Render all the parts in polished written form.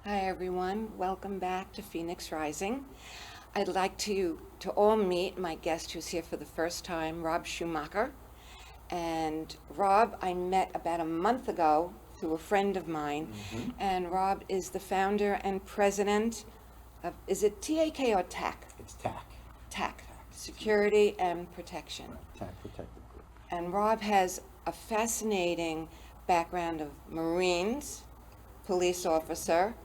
Hi everyone, welcome back to Phoenix Rising. I'd like to all meet my guest who's here for the first time, Rob Schumacher. And Rob, I met about a month ago through a friend of mine. And Rob is the founder and president of, is it TAK or TAC? It's TAC. TAC, Security and Protection. TAC Protective Group. And Rob has a fascinating background of Marines, police officer.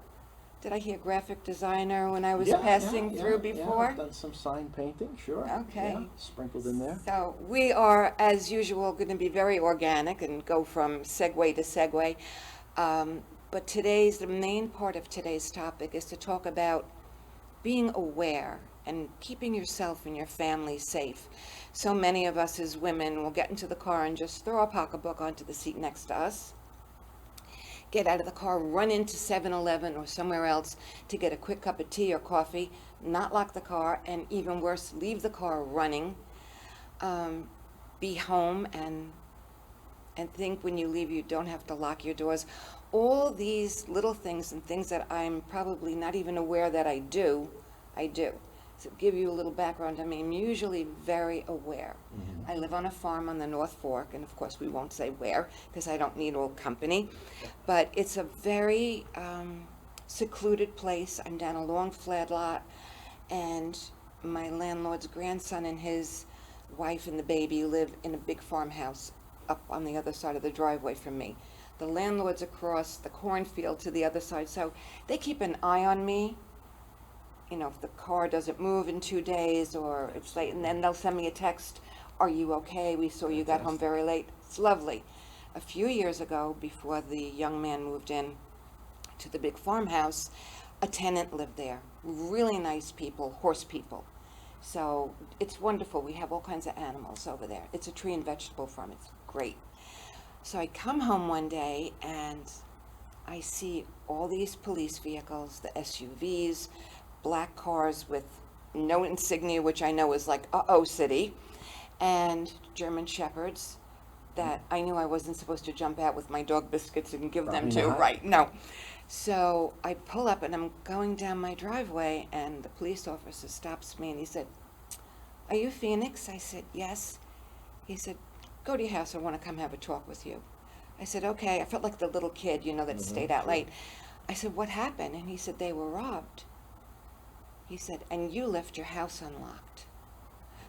Did I hear graphic designer when I was passing through before? Yeah, I've done some sign painting, sure. Okay. Yeah, sprinkled in there. So we are, as usual, going to be very organic and go from segue to segue. But the main part of today's topic is to talk about being aware and keeping yourself and your family safe. So many of us as women will get into the car and just throw our pocketbook onto the seat next to us, get out of the car, run into 7-Eleven or somewhere else to get a quick cup of tea or coffee, not lock the car, and even worse, leave the car running, be home and think when you leave you don't have to lock your doors. All these little things and things that I'm probably not even aware that I do. So give you a little background, I'm usually very aware. I live on a farm on the North Fork, and of course we won't say where because I don't need all company, but it's a very secluded place. I'm down a long flat lot, and my landlord's grandson and his wife and the baby live in a big farmhouse up on the other side of the driveway from me. The landlord's across the cornfield to the other side, so they keep an eye on me. You know, if the car doesn't move in 2 days or it's late, and then they'll send me a text, "Are you okay? We saw you got home very late." It's lovely. A few years ago, before the young man moved in to the big farmhouse, a tenant lived there. Really nice people, horse people. So it's wonderful. We have all kinds of animals over there. It's a tree and vegetable farm. It's great. So I come home one day and I see all these police vehicles, the SUVs, black cars with no insignia, which I know is like city, and German shepherds that I knew I wasn't supposed to jump out with my dog biscuits and give them to. Right, no. So I pull up and I'm going down my driveway, and the police officer stops me and he said, "Are you Phoenix?" I said, "Yes." He said, "Go to your house. I want to come have a talk with you." I said, "Okay." I felt like the little kid, that stayed out late. I said, "What happened?" And he said, "They were robbed." He said, "And you left your house unlocked."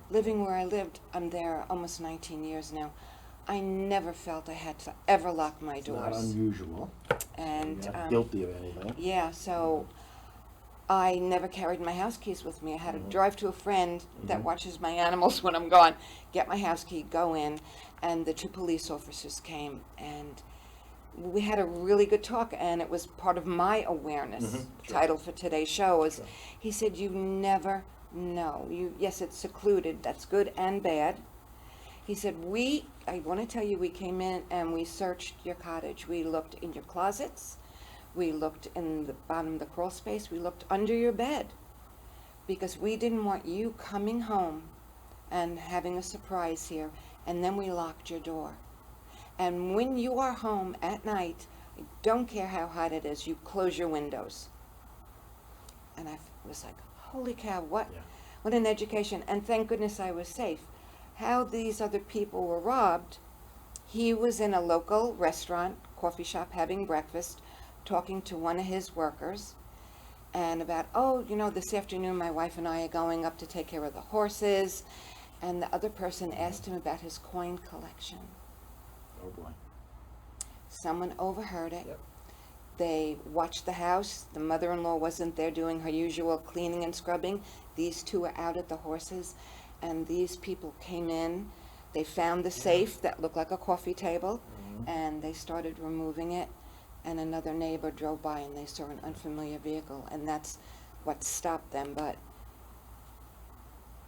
Living where I lived, I'm there almost 19 years now. I never felt I had to ever lock my doors. Not unusual. And You're not guilty of anything. yeah, so I never carried my house keys with me. I had to drive to a friend that watches my animals when I'm gone, get my house key, go in, and the 2 police officers came, and we had a really good talk, and it was part of my awareness. Sure. Title for today's show is, he said, "You never know. Yes, it's secluded. That's good and bad." He said, I want to tell you, we came in and we searched your cottage. We looked in your closets. We looked in the bottom of the crawl space. We looked under your bed because we didn't want you coming home and having a surprise here. And then we locked your door. And when you are home at night, I don't care how hot it is, you close your windows. And I was like, holy cow, what an education. And thank goodness I was safe. How these other people were robbed, he was in a local restaurant, coffee shop, having breakfast, talking to one of his workers, and about, this afternoon my wife and I are going up to take care of the horses. And the other person asked him about his coin collection. Oh boy. Someone overheard it. Yep. They watched the house. The mother-in-law wasn't there doing her usual cleaning and scrubbing. These 2 were out at the horses, and these people came in. They found the safe that looked like a coffee table, and they started removing it, and another neighbor drove by and they saw an unfamiliar vehicle, and that's what stopped them. But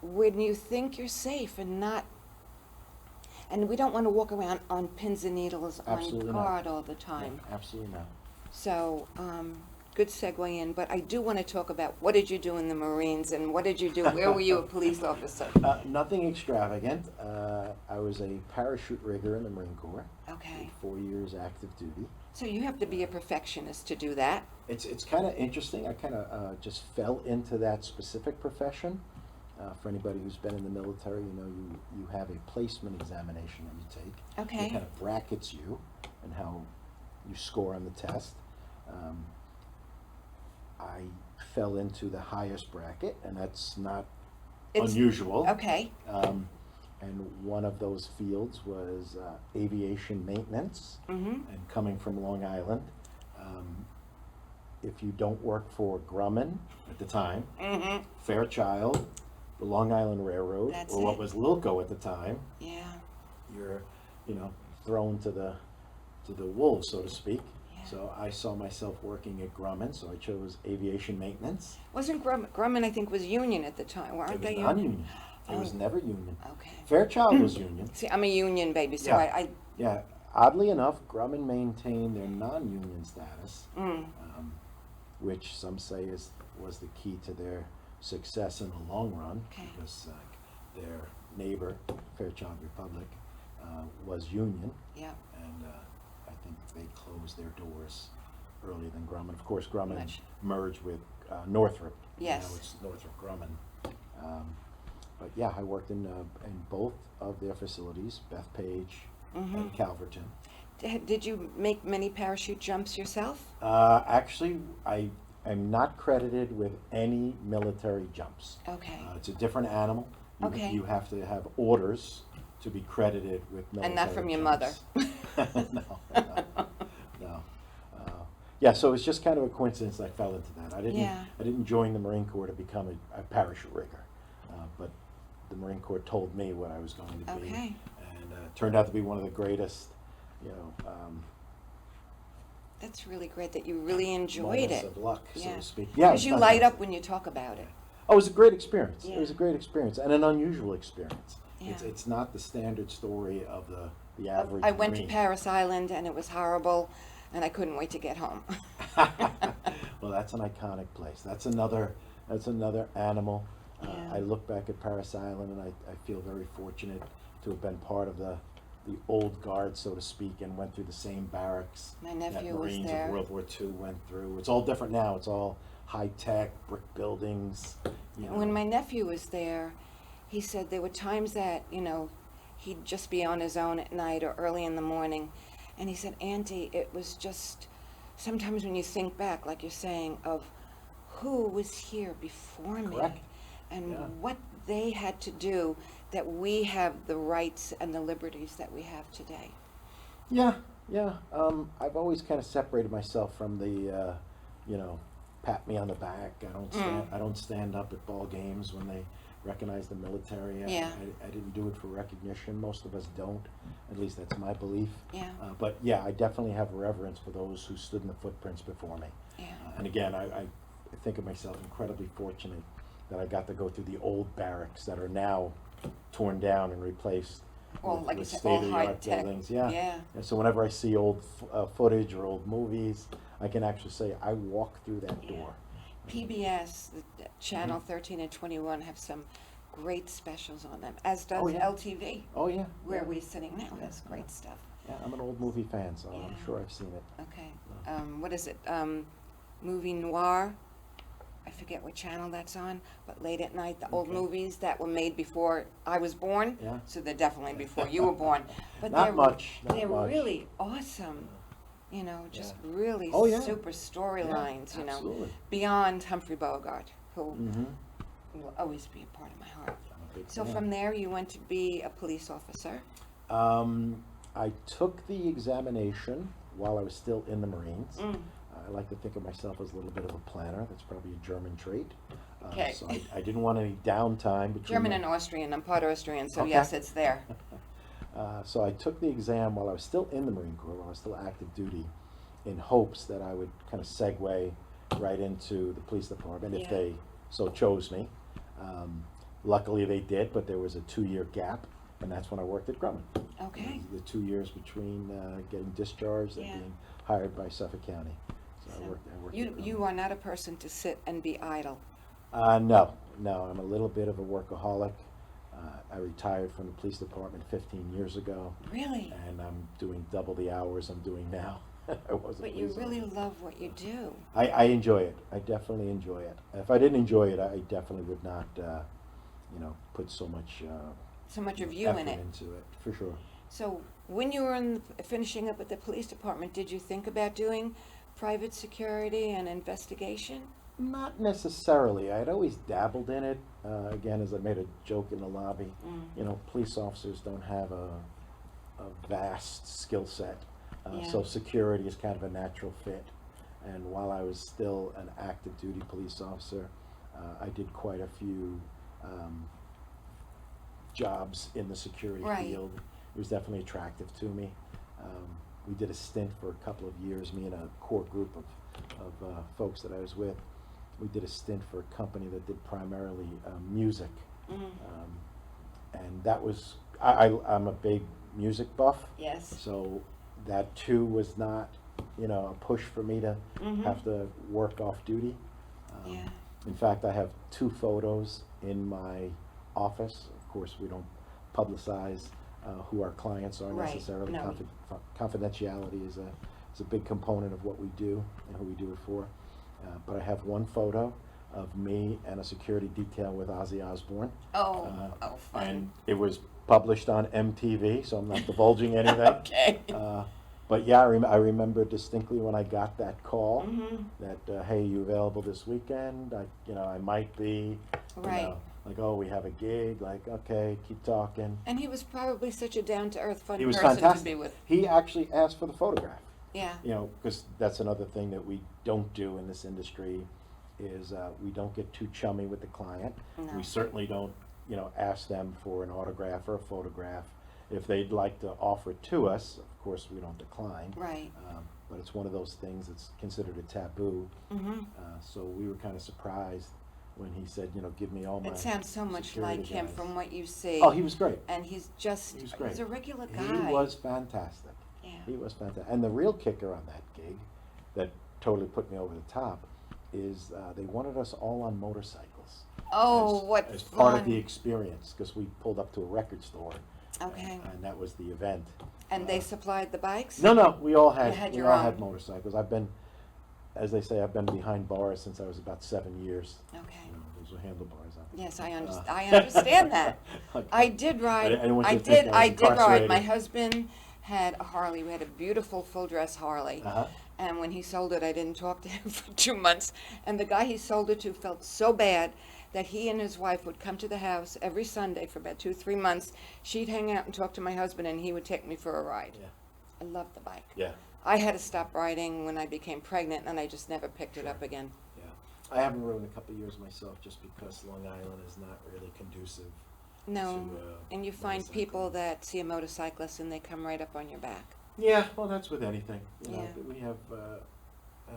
when you think you're safe and we don't want to walk around on pins and needles, Absolutely on not. guard all the time. Yeah, absolutely not. So good segue in, but I do want to talk about what did you do in the Marines and what did you do? Where were you a police officer? Nothing extravagant. I was a parachute rigger in the Marine Corps. Okay. 4 years active duty. So you have to be a perfectionist to do that. It's kind of interesting. I kind of just fell into that specific profession. For anybody who's been in the military, you know, you have a placement examination that you take. Okay. It kind of brackets you and how you score on the test. I fell into the highest bracket, and that's not unusual. Okay. And one of those fields was aviation maintenance. Mm-hmm. And coming from Long Island, if you don't work for Grumman at the time, Mm-hmm. Fairchild, the Long Island Railroad, That's or what it. was Lilco at the time, Yeah. you're, thrown to the wolves, so to speak. Yeah. So I saw myself working at Grumman, so I chose aviation maintenance. Wasn't Grumman, I think, was union at the time, weren't It was they? non-union. It Oh. was never union. Okay. Fairchild was union. See, I'm a union baby, so Yeah. I Yeah, oddly enough, Grumman maintained their non-union status, which some say was the key to their success in the long run, Okay. because their neighbor, Fairchild Republic, was union, yeah. and I think they closed their doors earlier than Grumman. Of course, Grumman Much. merged with Northrop. Yes. Now it's Northrop Grumman. But yeah, I worked in both of their facilities, Bethpage and Calverton. Did you make many parachute jumps yourself? Actually, I am not credited with any military jumps. Okay. It's a different animal. Okay. You have to have orders to be credited with military And not from your jumps. No. Yeah, so it's just kind of a coincidence I fell into that. I didn't join the Marine Corps to become a parachute rigger, but the Marine Corps told me what I was going to be, Okay. and it turned out to be one of the greatest, That's really great that you really enjoyed moments it. of luck, so Yeah. to speak. Yeah, Because it's you light fantastic. up when you talk about it. Oh, it was a great experience. Yeah. It was a great experience and an unusual experience. Yeah. It's not the standard story of the average I went to Marine. Paris Island and it was horrible, and I couldn't wait to get home. Well, that's an iconic place. That's another animal. Yeah. I look back at Paris Island, and I feel very fortunate to have been part of the old guard, so to speak, and went through the same barracks My that nephew was Marines there. of World War II went through. It's all different now. It's all high-tech, brick buildings. When my nephew was there, he said there were times that, he'd just be on his own at night or early in the morning. And he said, Auntie, it was just, sometimes when you think back, like you're saying, of who was here before me. Correct. And Yeah. what they had to do that we have the rights and the liberties that we have today. Yeah. I've always kind of separated myself from the, pat me on the back. I don't stand up at ball games when they recognize the military. Yeah. I didn't do it for recognition. Most of us don't. At least that's my belief. Yeah. But yeah, I definitely have reverence for those who stood in the footprints before me. Yeah. And again, I think of myself incredibly fortunate that I got to go through the old barracks that are now torn down and replaced Well, with, like you with said, all state-of-the-art high-tech. buildings. Yeah. Yeah. And so whenever I see old footage or old movies, I can actually say I walked through that Yeah. door. PBS, the Channel 13 and 21 have some great specials on them, as does Oh, yeah. LTV, Oh yeah. where yeah. we're sitting now. Yeah, Has great stuff. Yeah, I'm an old movie fan, so I'm Yeah. sure I've seen it. Okay. What is it? Movie Noir. I forget what channel that's on, but late at night, the old Okay. movies that were made before I was born. Yeah. So they're definitely before you were born. But Not they're, much, not they're much. really awesome. Just Yeah. really Oh, yeah. super storylines, Absolutely. beyond Humphrey Bogart, who Mm-hmm. will always be a part of my heart. I'm a big So fan. from there, you went to be a police officer. I took the examination while I was still in the Marines. I like to think of myself as a little bit of a planner. That's probably a German trait. Okay. So I didn't want any downtime between. German and Austrian. I'm part Austrian, so Okay. yes, it's there. So I took the exam while I was still in the Marine Corps, while I was still active duty, in hopes that I would kind of segue right into the police department if Yeah. they so chose me. Luckily they did, but there was a 2-year gap, and that's when I worked at Grumman. Okay. The 2 years between getting discharged and Yeah. being hired by Suffolk County. So So I worked you, at you are not a person to sit and be idle. No, I'm a little bit of a workaholic. I retired from the police department 15 years ago, Really? and I'm doing double the hours I'm doing now. I was a But you police really officer. love what you do. I enjoy it. I definitely enjoy it. If I didn't enjoy it, I definitely would not, put so much, So much of you effort in it. into it, for sure. So when you were finishing up at the police department, did you think about doing private security and investigation? Not necessarily. I'd always dabbled in it. Again, as I made a joke in the lobby, police officers don't have a vast skill set. Yeah. So security is kind of a natural fit. And while I was still an active duty police officer, I did quite a few jobs in the security Right. field. It was definitely attractive to me. We did a stint for a couple of years, me and a core group of folks that I was with. We did a stint for a company that did primarily music. And that was, I'm a big music buff. Yes. So that too was not, a push for me to have to work off duty. Yeah. In fact, I have 2 photos in my office. Of course, we don't publicize who our clients are Right. necessarily. No. Confidentiality is a big component of what we do and who we do it for. But I have one photo of me and a security detail with Ozzy Osbourne. Oh, fun. And it was published on MTV, so I'm not divulging anything. Okay. But yeah, I remember distinctly when I got that call that, hey, you available this weekend? I might be. Right. Like, oh, we have a gig. Like, okay, keep talking. And he was probably such a down-to-earth, fun He was person fantastic. to be with. He actually asked for the photograph. Yeah. Because that's another thing that we don't do in this industry is we don't get too chummy with the client. No. We certainly don't, ask them for an autograph or a photograph. If they'd like to offer it to us, of course, we don't decline. Right. But it's one of those things that's considered a taboo. So we were kind of surprised when he said, give me all my It sounds so much security like him guys. from what you see. Oh, he was great. And he's just, He was great. he's a regular guy. He was fantastic. Yeah. He was fantastic. And the real kicker on that gig that totally put me over the top is they wanted us all on motorcycles. Oh, what as fun. part of the experience, because we pulled up to a record store. Okay. And that was the event. And they supplied the bikes? No, we all had, You had we your all own. had motorcycles. I've been, as they say, I've been behind bars since I was about 7 years. Okay. Those are handlebars. Yes, I understand that. Okay. I did ride. I didn't want you to think I I was did ride. My incarcerated. husband had a Harley. We had a beautiful full dress Harley. Uh-huh. And when he sold it, I didn't talk to him for 2 months. And the guy he sold it to felt so bad that he and his wife would come to the house every Sunday for about 2-3 months. She'd hang out and talk to my husband, and he would take me for a ride. Yeah. I loved the bike. Yeah. I had to stop riding when I became pregnant, and I just never picked it up again. Yeah. I haven't rode in a couple of years myself just because Long Island is not really conducive. No, To, and you find people motorcycling. that see a motorcyclist and they come right up on your back. Yeah, well, that's with anything. Yeah. We have,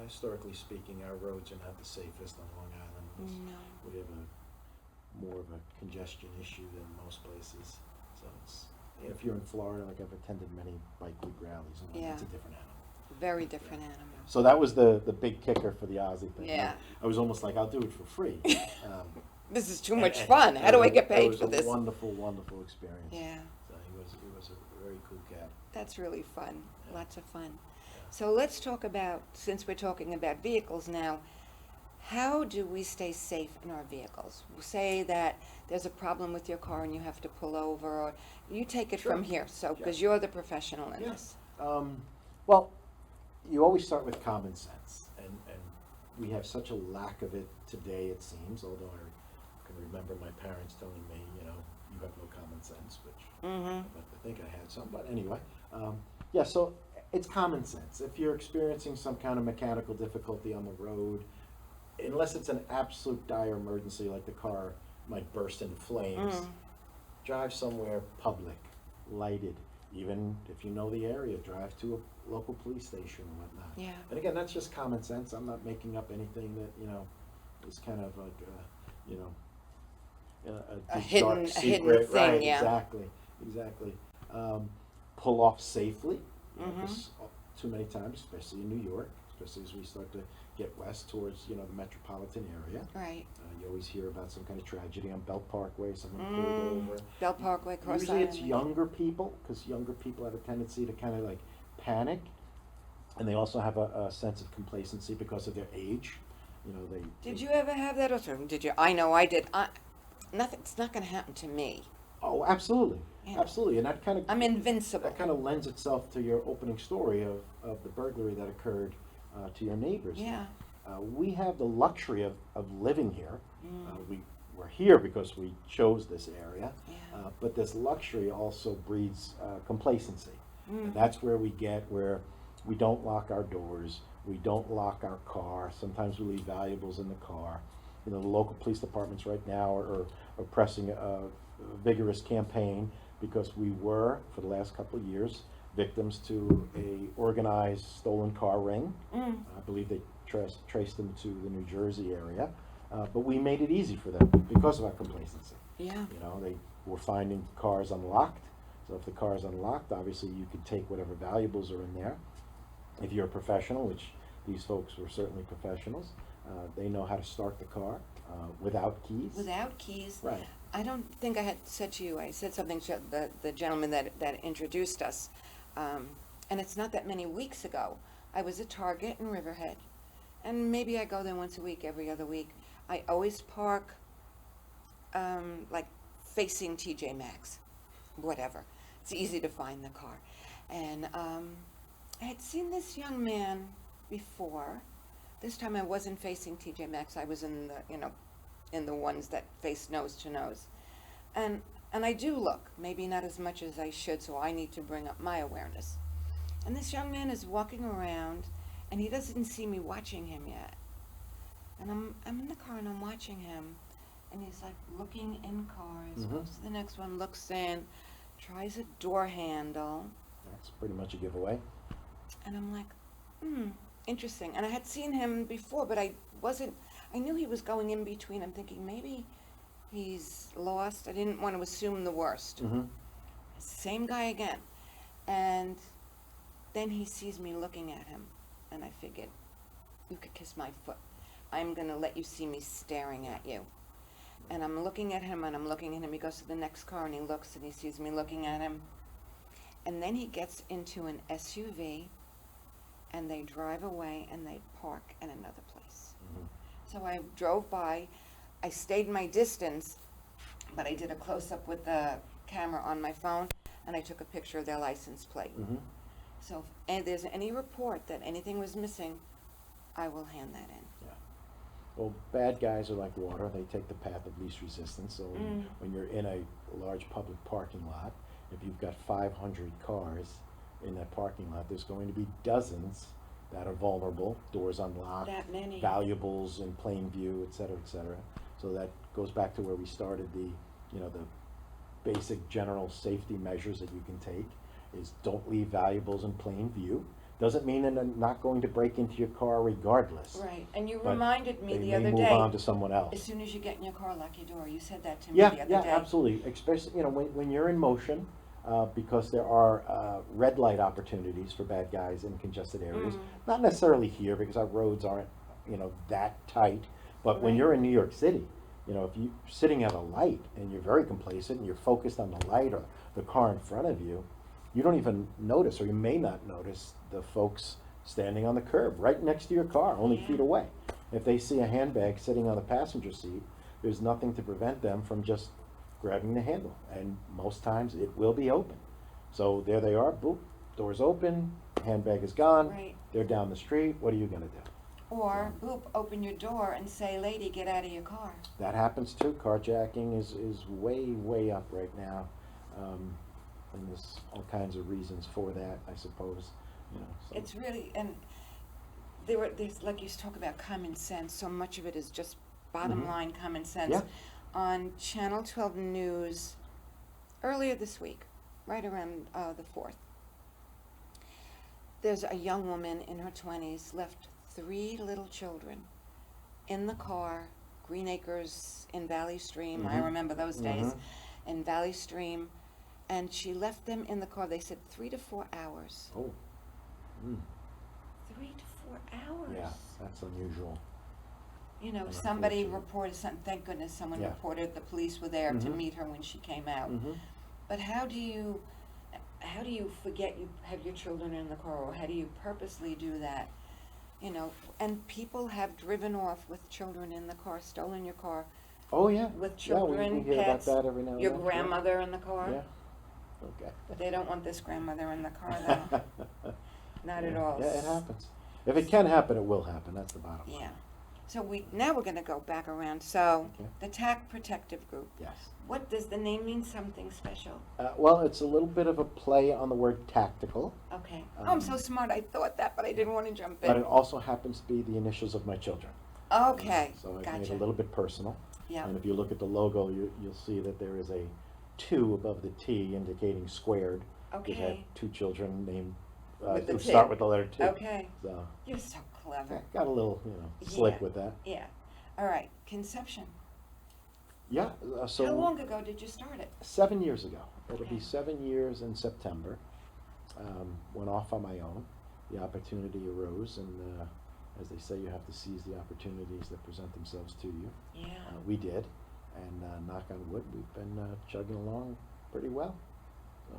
historically speaking, our roads are not the safest on Long Island. No. We have more of a congestion issue than most places. So it's, if you're in Florida, like I've attended many bike week rallies, and Yeah. it's a different animal. Very different animal. So that was the big kicker for the Aussie thing. Yeah. I was almost like, I'll do it for free. This is too And- much and fun. How do I get paid for It was this? a wonderful, wonderful experience. Yeah, So he was a very cool cat. that's really fun. Yeah. Lots of fun. So let's talk about, since we're talking about vehicles now, how do we stay safe in our vehicles? Say that there's a problem with your car and you have to pull over, or you take it Sure. from here, so, because Yeah. you're the professional in Yeah. this. Well, you always start with common sense, and we have such a lack of it today, it seems, although I can remember my parents telling me, you have no common sense, which Mm-hmm. I think I had some, but anyway. Yeah, so it's common sense. If you're experiencing some kind of mechanical difficulty on the road, unless it's an absolute dire emergency, like the car might burst into flames, drive somewhere public, lighted. Even if you know the area, drive to a local police station and whatnot. Yeah. And again, that's just common sense. I'm not making up anything that, is kind of like, A deep, hidden- dark a hidden secret. thing, Right, yeah. exactly. Pull off safely, Mhm. 'cause too many times, especially in New York, especially as we start to get west towards, the metropolitan area. Right. You always hear about some kind of tragedy on Belt Parkway, someone pulled over. Bell Parkway, Cross Usually Island. it's younger people, because younger people have a tendency to kind of like panic, and they also have a sense of complacency because of their age. Did you ever have that? Or did you? I know I did. Nothing. It's not going to happen to me. Oh, absolutely, Yeah. absolutely, and that kind of I'm invincible. that kind of lends itself to your opening story of the burglary that occurred to your neighbors. Yeah. We have the luxury of living here. We're here because we chose this area, Yeah. but this luxury also breeds complacency. And Mm. that's where we don't lock our doors, we don't lock our car. Sometimes we leave valuables in the car. The local police departments right now are pressing a vigorous campaign because we were, for the last couple of years, victims to a organized stolen car ring. I believe they traced them to the New Jersey area, but we made it easy for them because of our complacency. Yeah. They were finding cars unlocked, so if the car is unlocked, obviously you could take whatever valuables are in there. If you're a professional, which these folks were certainly professionals, they know how to start the car without keys. Without keys. Right. I don't think I had said to you. I said something to the gentleman that introduced us, and it's not that many weeks ago. I was at Target in Riverhead, and maybe I go there once a week, every other week. I always park like facing TJ Maxx, whatever. It's easy to find the car, and I had seen this young man before. This time I wasn't facing TJ Maxx. I was in the ones that face nose to nose, and I do look, maybe not as much as I should, so I need to bring up my awareness. And this young man is walking around, and he doesn't see me watching him yet. And I'm in the car and I'm watching him, and he's like looking in cars, goes to the next one, looks in, tries a door handle. That's pretty much a giveaway. And I'm like, interesting. And I had seen him before, but I knew he was going in between. I'm thinking maybe he's lost. I didn't want to assume the worst. Same guy again. And then he sees me looking at him, and I figured, you could kiss my foot. I'm going to let you see me staring at you. And I'm looking at him, and I'm looking at him. He goes to the next car, and he looks, and he sees me looking at him. And then he gets into an SUV, and they drive away, and they park in another place. So I drove by. I stayed my distance, but I did a close-up with the camera on my phone, and I took a picture of their license plate. So if there's any report that anything was missing, I will hand that in. Yeah. Well, bad guys are like water. They take the path of least resistance. So when you're in a large public parking lot, if you've got 500 cars in that parking lot, there's going to be dozens that are vulnerable, doors unlocked, That many. valuables in plain view, et cetera, et cetera. So that goes back to where we started. The basic general safety measures that you can take is don't leave valuables in plain view. Doesn't mean that they're not going to break into your car regardless. Right, and you But reminded me they the may other move day. on to someone else. As soon as you get in your car, lock your door. You said that to me Yeah, the other yeah, day. absolutely. Especially, when you're in motion, because there are red light opportunities for bad guys in congested areas. Not necessarily here because our roads aren't, that tight. But when Right. you're in New York City, if you're sitting at a light and you're very complacent and you're focused on the light or the car in front of you, you don't even notice, or you may not notice, the folks standing on the curb right next to your car, only Yeah. feet away. If they see a handbag sitting on the passenger seat, there's nothing to prevent them from just grabbing the handle, and most times it will be open. So there they are, boop, door's open, handbag is gone, Right. they're down the street, what are you gonna do? Or, boop, open your door and say, lady, get out of your car. That happens too. Carjacking is way, way up right now. And there's all kinds of reasons for that, I suppose. So. It's really, and there's, like you talk about common sense, so much of it is just bottom line common sense. Yeah. On Channel 12 News, earlier this week, right around the 4th, there's a young woman in her 20s, left 3 little children in the car, Green Acres in Valley Stream, I remember those days, in Valley Stream, and she left them in the car, they said 3 to 4 hours. Oh. 3 to 24 hours. Yeah, that's unusual. You know, And somebody unfortunate. reported something, thank goodness someone Yeah. reported, the police were there to Mhm. meet her when she came out. Mm-hmm. But how do you forget you have your children in the car, or how do you purposely do that? You know, and people have driven off with children in the car, stolen your car, Oh, yeah. with Yeah, children, we hear pets, about that every now and your then. grandmother in the car. Yeah. Okay. They don't want this grandmother in the car, though. Not at all. Yeah, it happens. If it can happen, it will happen. That's the bottom line. Yeah. So now we're going to go back around. So Okay. the TAC Protective Group. Yes. What does the name mean? Something special? Well, it's a little bit of a play on the word tactical, Okay. Oh, I'm so smart. I thought that, but I didn't want to jump in. but it also happens to be the initials of my children. Okay. So I made Gotcha. it a little bit personal. Yeah. And if you look at the logo, you'll see that there is a 2 above the T indicating squared. Okay. Which had 2 children named With the who T. start with the letter T. Okay. So You're so clever. got a little, slick Yeah. with that. Yeah. All right. Conception. Yeah. So How long ago did you start it? 7 years ago. It'll Okay. be 7 years in September. Went off on my own. The opportunity arose, and as they say, you have to seize the opportunities that present themselves to you. Yeah. We did, and knock on wood, we've been chugging along pretty well. So,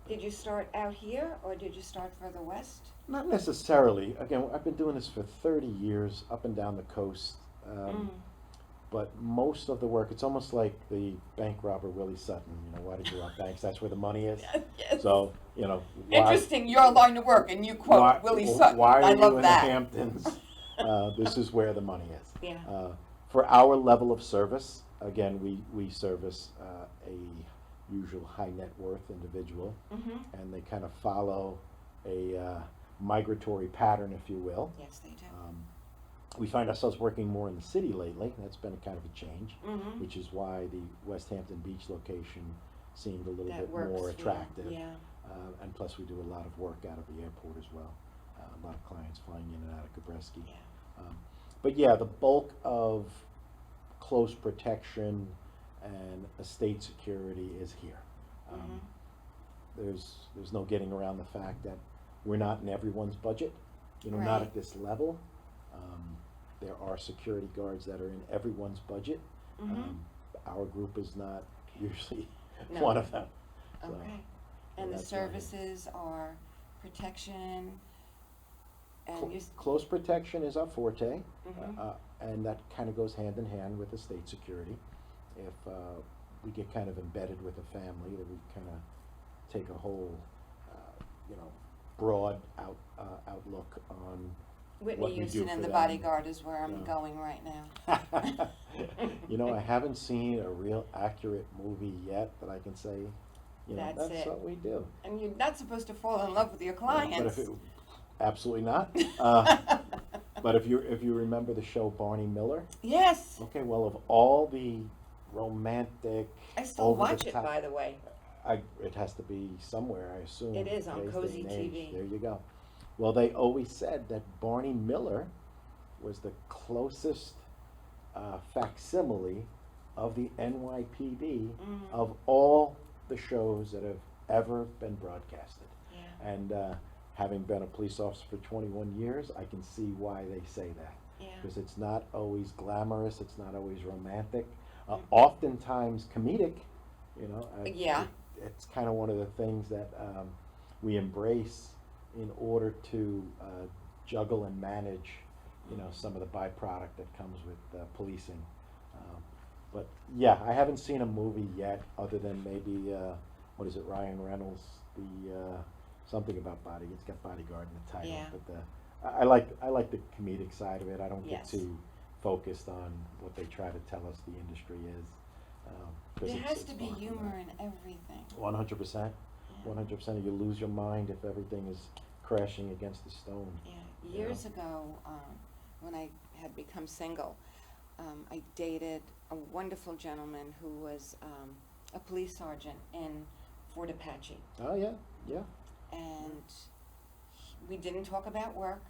Did you start out here, or did you start further west? not necessarily. Again, I've been doing this for 30 years, up and down the coast. But most of the work, it's almost like the bank robber Willie Sutton. Why did you rob banks? That's where the money is. Yes. So, why, Interesting, your line of work, and you quote Willie Sutton. Why are I you love in that. the Hamptons? This is where the money is. Yeah. For our level of service, again, we service a usual high net worth individual, and they kind of follow a migratory pattern, if you will. Yes, they do. We find ourselves working more in the city lately. That's been kind of a change, Mhm. which is why the West Hampton Beach location seemed a little That bit works more for you. attractive. Yeah. And plus, we do a lot of work out of the airport as well. A lot of clients flying in and out of Kabreski. Yeah. But yeah, the bulk of close protection and estate security is here. There's no getting around the fact that we're not in everyone's budget. Not Right. at this level. There are security guards that are in everyone's budget. Our group is not usually No. one of them. So, Okay. And the that's why. services are protection, and you. Close protection is our forte, Mhm. and that kind of goes hand in hand with estate security. If we get kind of embedded with a family, that we kind of take a whole, broad outlook on Whitney what we do Houston and for the them. bodyguard is where I'm Yeah. going right now. I haven't seen a real accurate movie yet that I can say, That's that's it. what we do. And you're not supposed to fall in love with your But clients. absolutely not. But if you remember the show Barney Miller, Yes. okay, well, of all the romantic, I still over watch the it, top- by the way. it has to be somewhere, I assume. It is on today's Cozy day and age. TV. There you go. Well, they always said that Barney Miller was the closest facsimile of the NYPD of all the shows that have ever been broadcasted. Yeah. And having been a police officer for 21 years, I can see why they say that. Yeah. Because it's not always glamorous, it's not always romantic, oftentimes comedic. Yeah. It's kind of one of the things that we embrace in order to juggle and manage, some of the byproduct that comes with policing. But yeah, I haven't seen a movie yet, other than maybe what is it, Ryan Reynolds, the something about body. It's got bodyguard in the title. Yeah. But I like the comedic side of it. I don't get Yes. too focused on what they try to tell us the industry is. 'Cause There it's has to be far from humor that. in everything. 100%. Yeah. 100%. You lose your mind if everything is crashing against the stone. Yeah. Years ago, when I had become single, I dated a wonderful gentleman who was a police sergeant in Fort Apache. Oh yeah, yeah. And we didn't talk about work.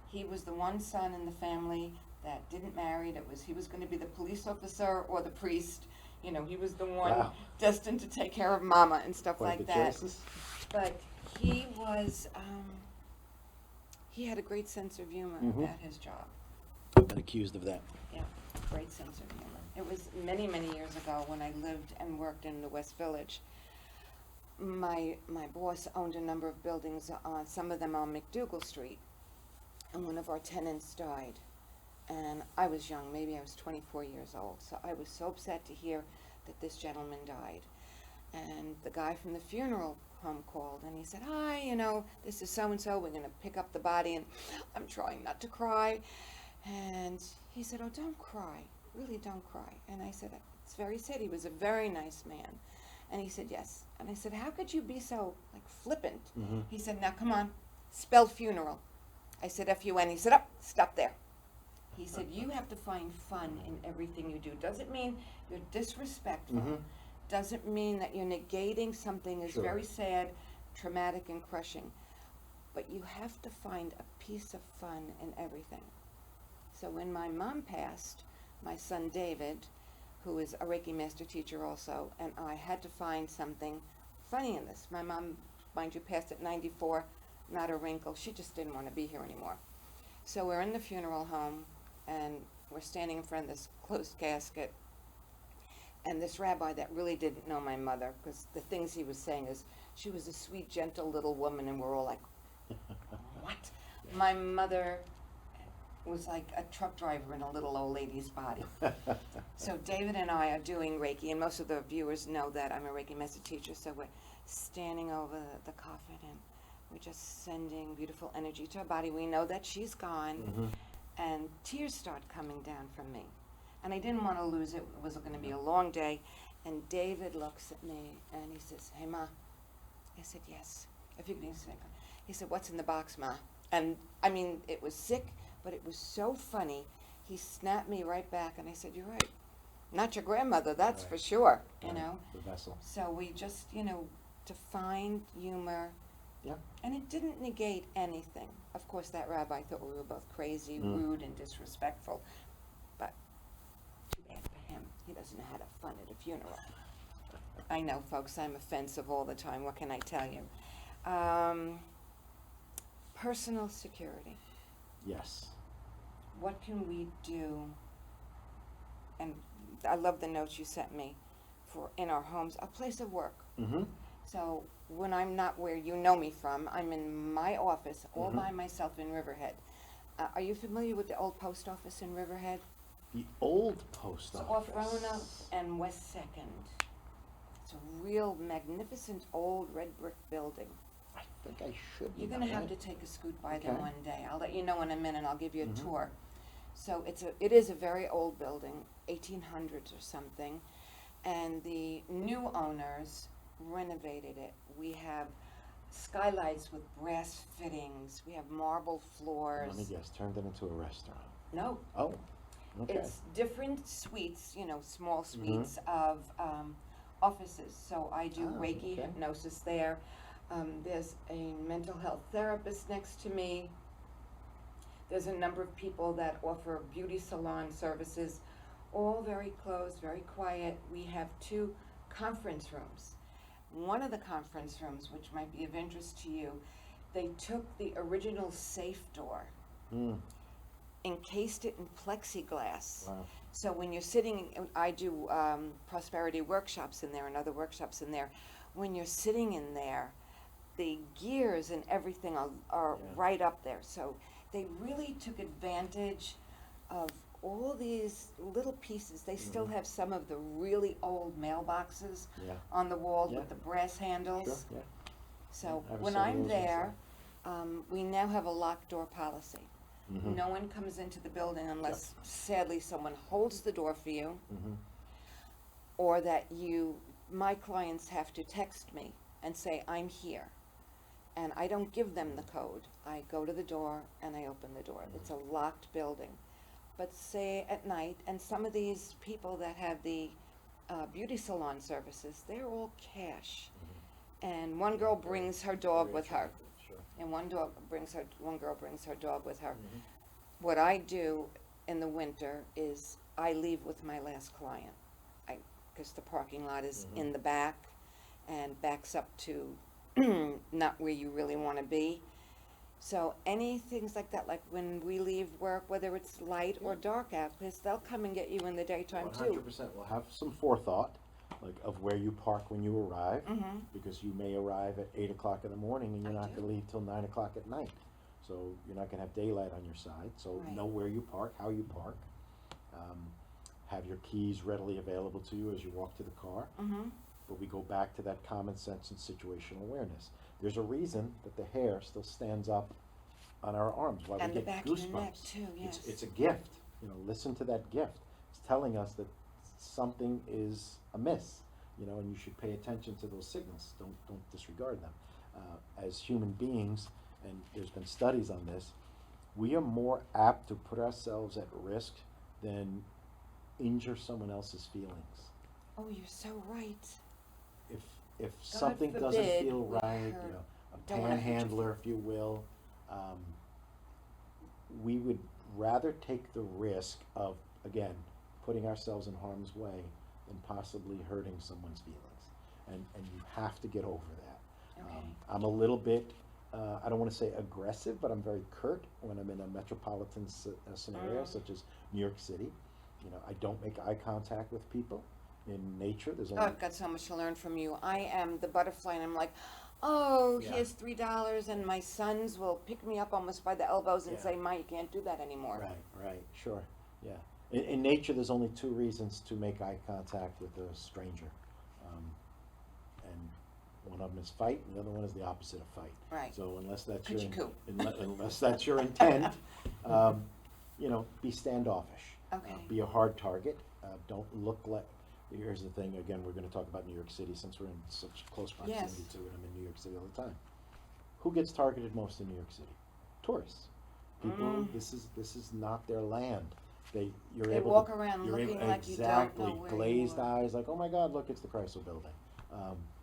He was the one son in the family that didn't marry. He was going to be the police officer or the priest. He was the one Wow. destined to take care of mama and stuff Quite like the that. choices. But he was he had a great sense of humor Mhm. at his job. Been accused of that. Yeah, great sense of humor. It was many, many years ago when I lived and worked in the West Village. My boss owned a number of buildings, some of them on McDougal Street, and one of our tenants died. And I was young, maybe I was 24 years old, so I was so upset to hear that this gentleman died. And the guy from the funeral home called, and he said, "Hi, this is so-and-so, we're going to pick up the body," and I'm trying not to cry. And he said, "Oh, don't cry, really don't cry." And I said, "It's very sad, he was a very nice man." And he said, "Yes." And I said, "How could you be so, flippant?" Mhm. He said, "Now, come on, spell funeral." I said, F-U-N. He said, "Oh, stop there." He said, "You have to find fun in everything you do. Doesn't mean you're disrespectful. Mhm. Doesn't mean that you're negating something that's Sure. very sad, traumatic, and crushing. But you have to find a piece of fun in everything." So when my mom passed, my son David, who is a Reiki master teacher also, and I had to find something funny in this. My mom, mind you, passed at 94, not a wrinkle. She just didn't want to be here anymore. So we're in the funeral home, and we're standing in front of this closed casket. And this rabbi that really didn't know my mother, because the things he was saying is, she was a sweet, gentle little woman, and we're all like, what? My mother was like a truck driver in a little old lady's body. So David and I are doing Reiki, and most of the viewers know that I'm a Reiki master teacher, so we're standing over the coffin, and we're just sending beautiful energy to her body. We know that she's gone, Mhm. and tears start coming down from me. And I didn't want to lose it. It was going to be a long day. And David looks at me, and he says, "Hey, Ma." I said, "Yes." If you can say, he said, "What's in the box, Ma?" And, I mean, it was sick, but it was so funny. He snapped me right back, and I said, "You're right. Not your grandmother, that's Right. for sure, Right. The vessel. So we just, to find humor. Yeah. And it didn't negate anything. Of course, that rabbi thought we were both crazy, rude, and disrespectful. But too bad for him. He doesn't know how to fun at a funeral. I know, folks, I'm offensive all the time. What can I tell you? Personal security. Yes. What can we do? And I love the notes you sent me for in our homes, a place of work. Mhm. So when I'm not where you know me from, I'm in my office all Mhm. by myself in Riverhead. Are you familiar with the old post office in Riverhead? The old post It's office. off Roanoke and West Second. It's a real magnificent old red brick building. I think I should. You're going to have to take a scoot by them Okay. one day. I'll let you know in a minute. I'll give you a Mhm. tour. So it is a very old building, 1800s or something, and the new owners renovated it. We have skylights with brass fittings. We have marble floors. Let me guess. Turned it into a restaurant. No, Oh. Okay. it's different suites, small suites of offices. So I do Reiki okay. hypnosis there. There's a mental health therapist next to me. There's a number of people that offer beauty salon services, all very close, very quiet. We have 2 conference rooms. One of the conference rooms, which might be of interest to you, they took the original safe door, encased it in plexiglass. Wow. So when you're sitting, I do prosperity workshops in there and other workshops in there. When you're sitting in there, the gears and everything are Yeah. right up there. So they really took advantage of all these little pieces. They still have some of the really old mailboxes Yeah. on the wall Yeah. with the brass handles. Sure. Yeah. So I have when several I'm of those there, we now have a locked door policy. Mhm. No one comes into the building unless, sadly, someone holds the door for you, Mhm. or that my clients have to text me and say, "I'm here." And I don't give them the code. I go to the door and I open the door. It's a locked building. But say at night, and some of these people that have the beauty salon services, they're all cash. And one girl brings her dog Very with her. attractive, Sure. And one girl brings her dog with her. Mhm. What I do in the winter is I leave with my last client, because the parking lot is in the back and backs up to not where you really want to be. So any things like that, like when we leave work, whether it's light or dark out, because they'll come and get you in the daytime too. 100%. We'll have some forethought, like of where you park when you arrive, because you may arrive at 8 o'clock in the morning and you're I not do. going to leave till 9 o'clock at night. So you're not going to have daylight on your side. So Right. know where you park, how you park. Have your keys readily available to you as you walk to the car. But we go back to that common sense and situational awareness. There's a reason that the hair still stands up on our arms, why And we the get back of goosebumps. your neck too, yes. It's a gift. Listen to that gift. It's telling us that something is amiss, and you should pay attention to those signals. Don't disregard them. As human beings, and there's been studies on this, we are more apt to put ourselves at risk than injure someone else's feelings. Oh, you're so right. If something doesn't forbid feel we right, hurt- a don't wanna hurt your panhandler, if you will, we would rather take the risk of, again, putting ourselves in harm's way than possibly hurting someone's feelings. And you have to get over that. Okay. I'm a little bit, I don't want to say aggressive, but I'm very curt when I'm in a metropolitan scenario, such as New York City. I don't make eye contact with people. In nature, there's Oh, only I've got so much to learn from you. I am the butterfly, and I'm like, oh, Yeah. here's $3, and my sons will pick me up almost by the elbows and Yeah. say, Ma, you can't do that anymore. Right, sure, yeah. In nature, there's only two reasons to make eye contact with a stranger. And one of them is fight, and the other one is the opposite of fight. Right. So unless that's Coochie-coo. unless that's your intent, be standoffish. Okay. Be a hard target. Don't look like. Here's the thing. Again, we're going to talk about New York City since we're in such close proximity Yes. to it. I'm in New York City all the time. Who gets targeted most in New York City? Tourists. People. This is not their land. They walk around looking like you don't know exactly where glazed you are. eyes, like, oh my God, look, it's the Chrysler Building.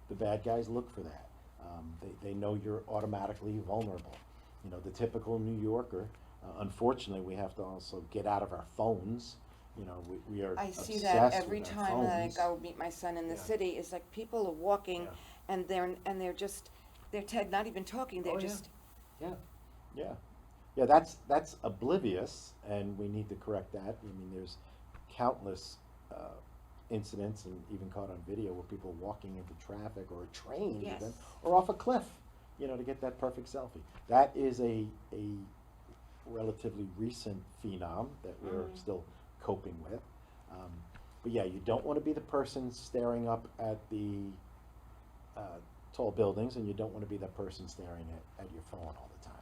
The bad guys look for that. They know you're automatically vulnerable. The typical New Yorker. Unfortunately, we have to also get out of our phones. We are I see obsessed that every with our time that I phones. go meet my son in the Yeah. city. It's like people are walking, Yeah. and they're just not even talking. They're Oh, yeah. just Yeah. That's oblivious, and we need to correct that. There's countless incidents, and even caught on video, where people are walking into traffic or a train, Yes. even, or off a cliff, to get that perfect selfie. That is a relatively recent phenom that we're still coping with. But yeah, you don't want to be the person staring up at the tall buildings, and you don't want to be the person staring at your phone all the time.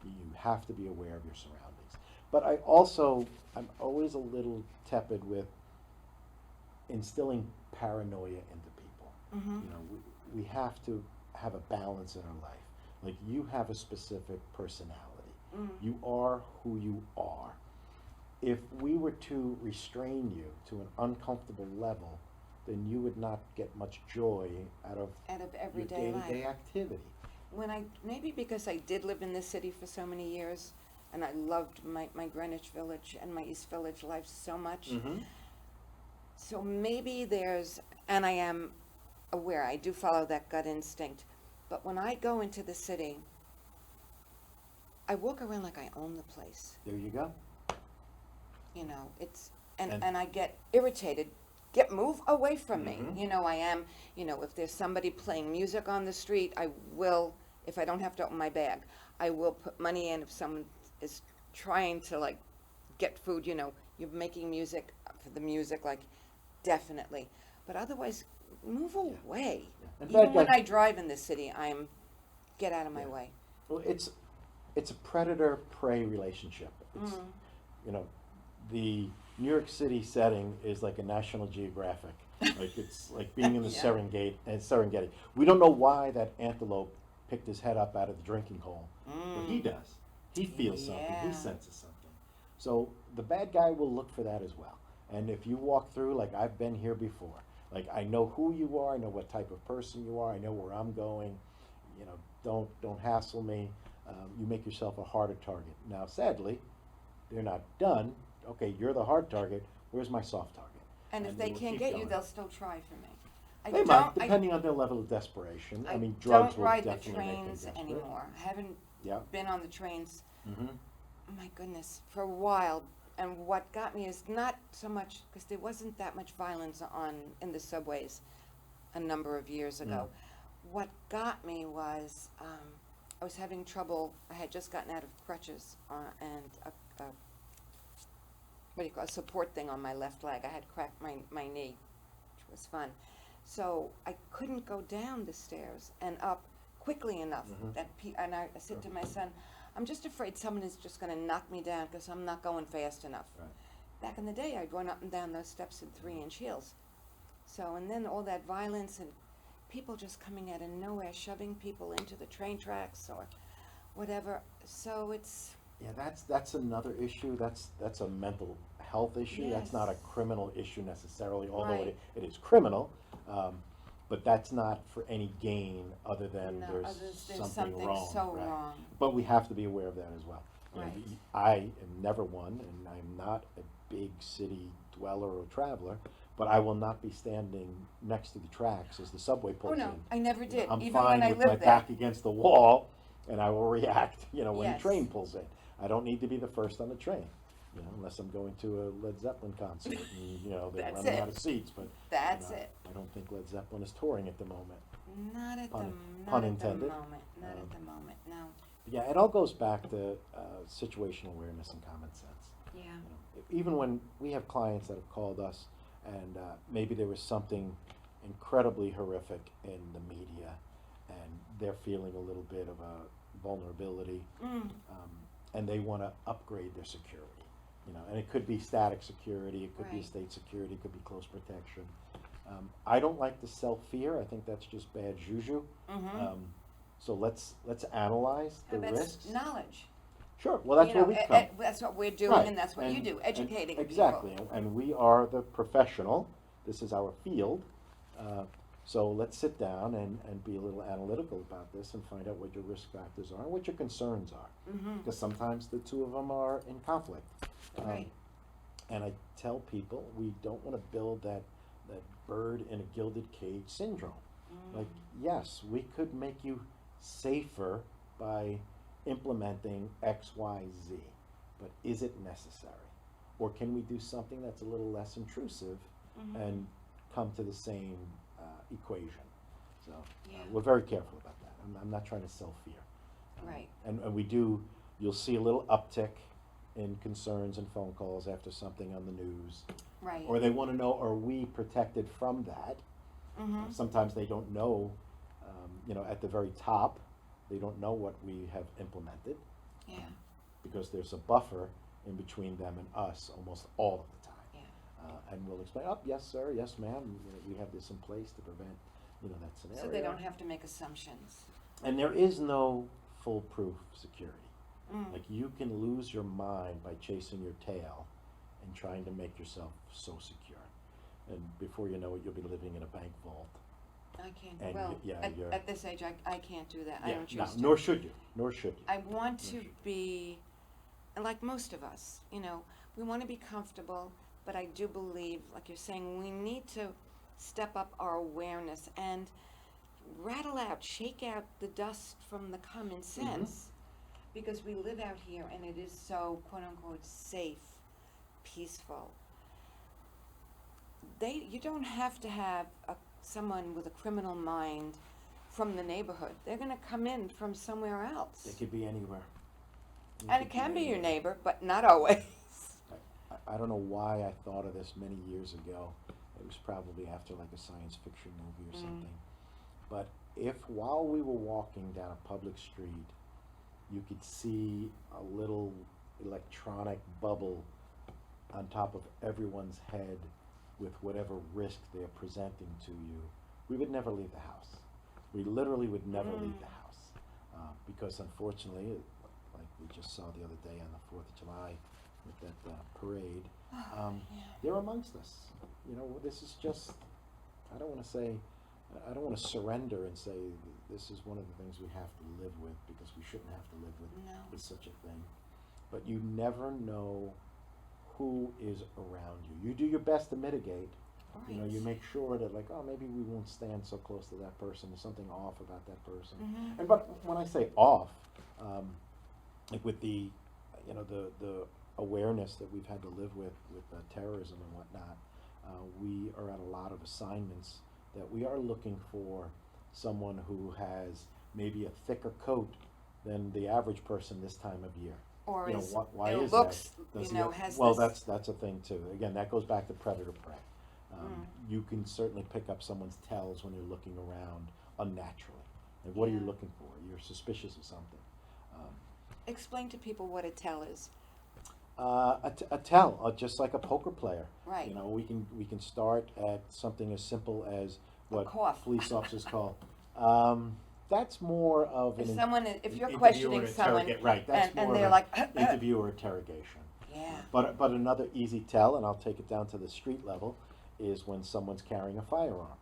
You have to be aware of your surroundings. But I'm always a little tepid with instilling paranoia into people. We have to have a balance in our life. Like, you have a specific personality. You are who you are. If we were to restrain you to an uncomfortable level, then you would not get much joy out of your everyday day-to-day life. activity. Maybe because I did live in this city for so many years, and I loved my Greenwich Village and my East Village life so much. So maybe and I am aware, I do follow that gut instinct, but when I go into the city, I walk around like I own the place. There you go. And I get irritated. Move away from me. I am, if there's somebody playing music on the street, I will, if I don't have to open my bag, I will put money in. If someone is trying to, get food, you're making music for the music, definitely. But otherwise, move away. Yeah. And Even bad when guy- I drive in the city, get out of my Yeah. way. Well, it's a predator-prey relationship. It's, the New York City setting is like a National Geographic. It's like being in the Yeah. Serengeti. We don't know why that antelope picked his head up out of the drinking hole, but he does. He feels something. Yeah. He senses something. So the bad guy will look for that as well. And if you walk through, I've been here before, I know who you are, I know what type of person you are, I know where I'm going. Don't hassle me. You make yourself a harder target. Now, sadly, they're not done. Okay, you're the hard target. Where's my soft target? And if they we'll can't keep get you, going. they'll still try for me. They might, depending on their level of desperation. Drugs don't will ride the definitely make them trains desperate. anymore. I haven't Yeah. been on the trains, Mm-hmm. my goodness, for a while. And what got me is not so much, because there wasn't that much violence in the subways a number of years ago. What got me was I was having trouble. I had just gotten out of crutches and a what do you call a support thing on my left leg. I had cracked my knee, which was fun. So I couldn't go down the stairs and up quickly enough. And I said to my son, I'm just afraid someone is just going to knock me down because I'm not going fast enough. Right. Back in the day, I'd run up and down those steps in 3-inch heels. So, and then all that violence and people just coming out of nowhere, shoving people into the train tracks or whatever. So it's... Yeah, that's another issue. That's a mental health issue. That's not a Yes. criminal issue necessarily, although Right. it is criminal. But that's not for any gain other than No, there's there's something wrong. so right? wrong. But we have to be aware of that as well. You know, Right. I am never one, and I'm not a big city dweller or traveler, but I will not be standing next to the tracks as the subway Oh, pulls no, in. I never did, I'm even fine when I with my lived there. back against the wall, and I will react, when the Yes. train pulls in. I don't need to be the first on the train, unless I'm going to a Led Zeppelin concert and, they're That's running it. out of seats, but That's it. I don't think Led Zeppelin is touring at the moment. Not at Pun the intended. moment. Not at the moment, no. Yeah, it all goes back to situational awareness and common sense. Yeah. Even when we have clients that have called us and maybe there was something incredibly horrific in the media and they're feeling a little bit of a vulnerability and they want to upgrade their security, and it could be static security, it could be Right. estate security, it could be close protection. I don't like to sell fear. I think that's just bad juju. So let's analyze the That's risks. knowledge. Sure. Well, that's where we come. That's what we're doing, Right. and that's what you do, educating people. Exactly. And we are the professional. This is our field. So let's sit down and be a little analytical about this and find out what your risk factors are and what your concerns are. Because sometimes the two of them are in conflict. Right. And I tell people we don't want to build that bird in a gilded cage syndrome. Like, yes, we could make you safer by implementing X, Y, Z, but is it necessary? Or can we do something that's a little less intrusive and come to the same equation? So Yeah. we're very careful about that. I'm not trying to sell fear. Right. And you'll see a little uptick in concerns and phone calls after something on the news. Right. Or they want to know, are we protected from that? Sometimes they don't know, at the very top, they don't know what we have implemented Yeah. because there's a buffer in between them and us almost all of the time. Yeah. And we'll explain, oh, yes, sir, yes, ma'am, we have this in place to prevent, that scenario. So they don't have to make assumptions. And there is no foolproof security. Like, you can lose your mind by chasing your tail and trying to make yourself so secure. And before you know it, you'll be living in a bank vault. I can't. And Well, you're- at this age, I can't do that. I don't no, choose to. nor should you. Nor should you. I want to be, like most of us, we want to be comfortable, but I do believe, like you're saying, we need to step up our awareness and rattle out, shake out the dust from the common sense, because we live out here and it is so, quote unquote, safe, peaceful. You don't have to have someone with a criminal mind from the neighborhood. They're going to come in from somewhere else. It could be anywhere. And it can be your neighbor, but not always. I don't know why I thought of this many years ago. It was probably after like a science fiction movie or something. But if while we were walking down a public street, you could see a little electronic bubble on top of everyone's head with whatever risk they're presenting to you, we would never leave the house. We literally would never leave the house. Because unfortunately, like we just saw the other day on the 4th of July with that parade, they're amongst us. This is just, I don't want to surrender and say this is one of the things we have to live with, because we shouldn't have to live with such a thing. But you never know who is around you. You do your best to mitigate, You know, Right. you make sure that like, oh, maybe we won't stand so close to that person. There's something off about that person. Mhm. And but when I say off, like with the, you know, the awareness that we've had to live with terrorism and whatnot, we are at a lot of assignments that we are looking for someone who has maybe a thicker coat than the average person this time of year. Or You know, is, why it is looks, that? Does you he know, have- has well, this. that's a thing too. Again, that goes back to predator prey. Mm. You can certainly pick up someone's tells when you're looking around unnaturally. Like, what are you Yeah. looking for? You're suspicious of something. Um, Explain to people what a tell is. a tell, just like a poker player. Right. You know, we can start at something as simple as A what cough. police officers call. That's more of If an someone, if you're interview or questioning someone, interrogate. Right. That's and more they're of like, an interview or interrogation. yeah. But another easy tell, and I'll take it down to the street level, is when someone's carrying a firearm.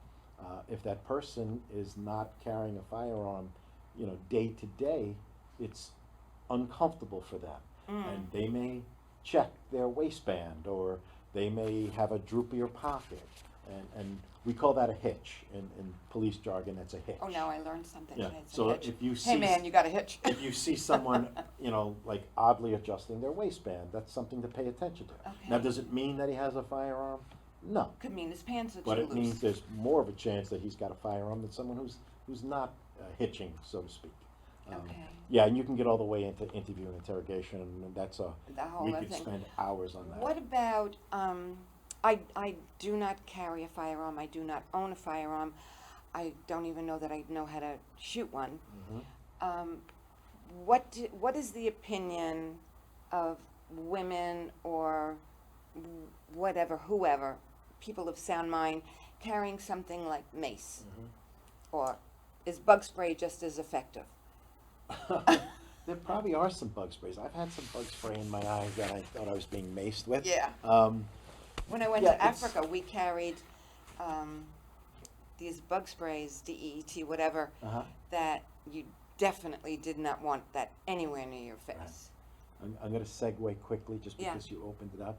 If that person is not carrying a firearm, you know, day to day, it's uncomfortable for them, and they may check their waistband, or they may have a droopier pocket, and we call that a hitch in police jargon. That's a hitch. Oh, now I learned something. Yeah. It's a So hitch. if you Hey see man, you got a hitch. if you see someone, you know, like oddly adjusting their waistband, that's something to pay attention to. Okay. Now, does it mean that he has a firearm? No. Could mean his pants are But too it means loose. there's more of a chance that he's got a firearm than someone who's not hitching, so to speak. Okay. Yeah, and you can get all the way into interview and interrogation, and that's The whole we other could thing. spend hours on that. What about, I do not carry a firearm. I do not own a firearm. I don't even know that I know how to shoot one. Mhm. What is the opinion of women or whatever, whoever, people of sound mind, carrying something like mace? Mhm. Or is bug spray just as effective? There probably are some bug sprays. I've had some bug spray in my eyes that I thought I was being maced with. Yeah. Um, When I went Yeah, to it's- Africa, we carried these bug sprays, DEET, whatever, uh-huh. that you definitely did not want that anywhere near your face. I'm going to segue quickly just Yeah. because you opened it up.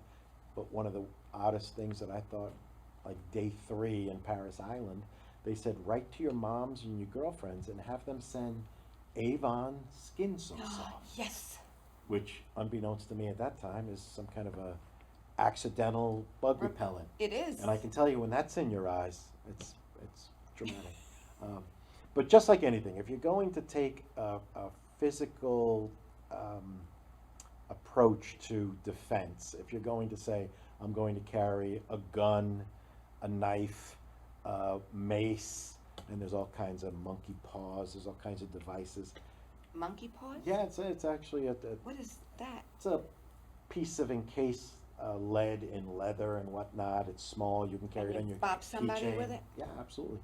But one of the oddest things that I thought, like day 3 in Paris Island, they said write to your moms and your girlfriends and have them send Avon Skin So Soft, Yes. which, unbeknownst to me at that time, is some kind of a accidental bug repellent. It is. And I can tell you, when that's in your eyes, it's dramatic. But just like anything, if you're going to take a physical approach to defense, if you're going to say, I'm going to carry a gun, a knife, mace, and there's all kinds of monkey paws, there's all kinds of devices. Monkey paws? Yeah, it's actually What is that? it's a piece of encased lead in leather and whatnot. It's small. You can carry And it you on your bop somebody keychain. with it? Yeah, absolutely.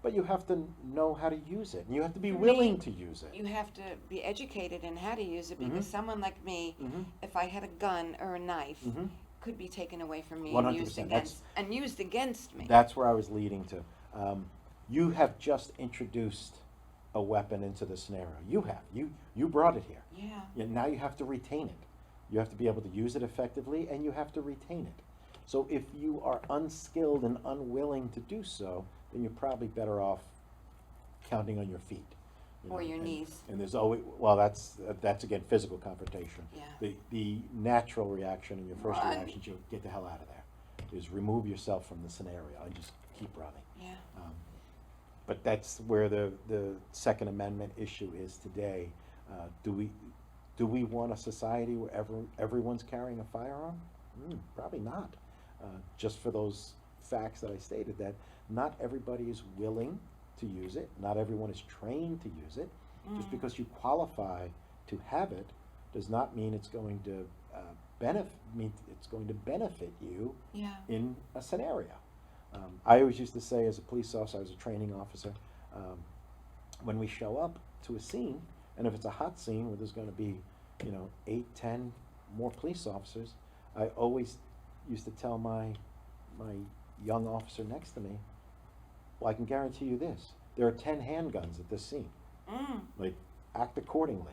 But you have to know how to use it, and you have to be For willing me, to use it. You have to be educated in how to use it because Mhm. someone like me, Mhm. if I had a gun or a knife, Mhm. could be taken away from me and 100%. used against me. That's where I was leading to. You have just introduced a weapon into the scenario. You have. You brought it here. Yeah. Now you have to retain it. You have to be able to use it effectively, and you have to retain it. So if you are unskilled and unwilling to do so, then you're probably better off counting on your feet. Or your and- knees. And there's always, well, that's again physical confrontation. Yeah. The natural reaction and your first Run. reaction to get the hell out of there is remove yourself from the scenario and just keep running. Yeah. But that's where the Second Amendment issue is today. Do we want a society where everyone's carrying a firearm? Probably not. Just for those facts that I stated, that not everybody is willing to use it. Not everyone is trained to use it. Just because you qualify to have it does not mean it's going to benefit you Yeah. in a scenario. I always used to say, as a police officer, I was a training officer, when we show up to a scene, and if it's a hot scene where there's going to be, 8, 10 more police officers, I always used to tell my young officer next to me, well, I can guarantee you this, there are 10 handguns at this scene. Mm. Like, act accordingly,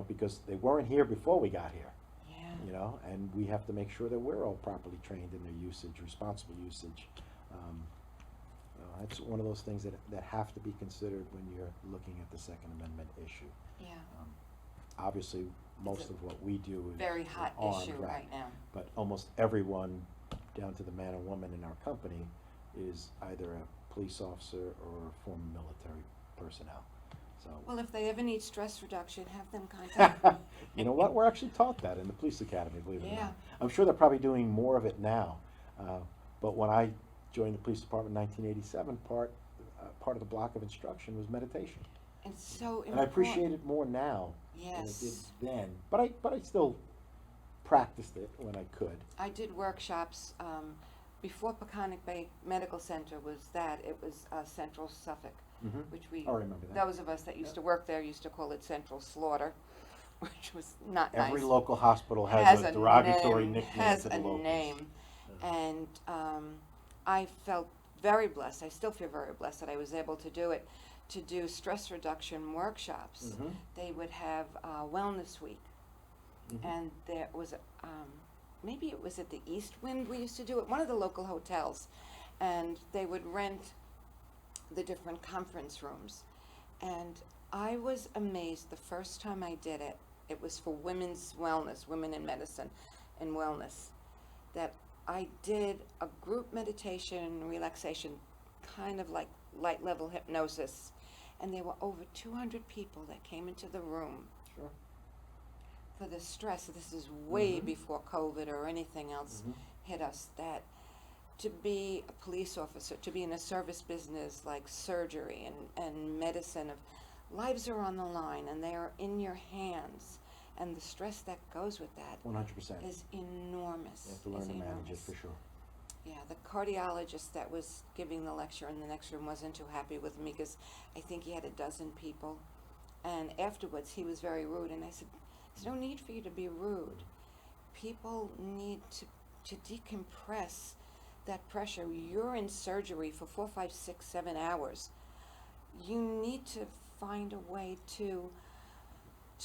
because they weren't here before we got here. Yeah. you know, and we have to make sure that we're all properly trained in their usage, responsible usage. That's one of those things that have to be considered when you're looking at the Second Amendment issue. Yeah. Obviously, most of what we do is Very hot armed, issue right now. but almost everyone, down to the man or woman in our company, is either a police officer or former military personnel. So, Well, if they ever need stress reduction, have them contact me. you know what? We're actually taught that in the police academy, believe it or Yeah. not. I'm sure they're probably doing more of it now. But when I joined the police department in 1987, part of the block of instruction was meditation. It's so important. And I appreciate it more now than I did Yes. then. But I still practiced it when I could. I did workshops before Peconic Bay Medical Center it was Central Suffolk, Mhm. which we, I remember that. those of us that used to work there used to call it Central Slaughter, which was not nice. Every local hospital has a derogatory name, nickname has to the a locals. name. Yeah. And I felt very blessed, I still feel very blessed that I was able to do it, to do stress reduction workshops. Mhm. They would have Wellness Week, Mhm. and there was maybe it was at the East Wind we used to do it, one of the local hotels, and they would rent the different conference rooms. And I was amazed the first time I did it. It was for women's wellness, women in medicine and wellness, that I did a group meditation relaxation, kind of like light level hypnosis, and there were over 200 people that came into the room Sure. for the stress. This is way Mhm. before COVID or anything else Mhm. hit us. That to be a police officer, to be in a service business like surgery and medicine, of lives are on the line and they are in your hands, and the stress that goes with that 100%. is enormous. You have to learn is to manage it enormous. for sure. Yeah, the cardiologist that was giving the lecture in the next room wasn't too happy with me because I think he had a dozen people. And afterwards, he was very rude. And I said, there's no need for you to be rude. People need to decompress that pressure. You're in surgery for 4, 5, 6, 7 hours. You need to find a way to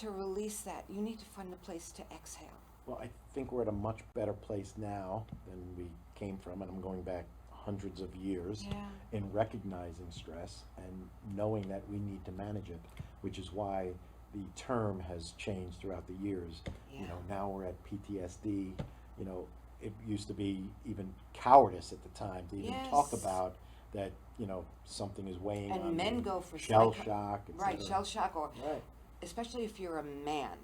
release that. You need to find a place to exhale. Well, I think we're at a much better place now than we came from, and I'm going back hundreds of years Yeah. in recognizing stress and knowing that we need to manage it, which is why the term has changed throughout the years. You Yeah. know, now we're at PTSD. You know, it used to be even cowardice at the time to even talk Yes. about that, you know, something is weighing on And men me. go for shell shock, et Right, cetera. shell shock, or Right. especially if you're a man.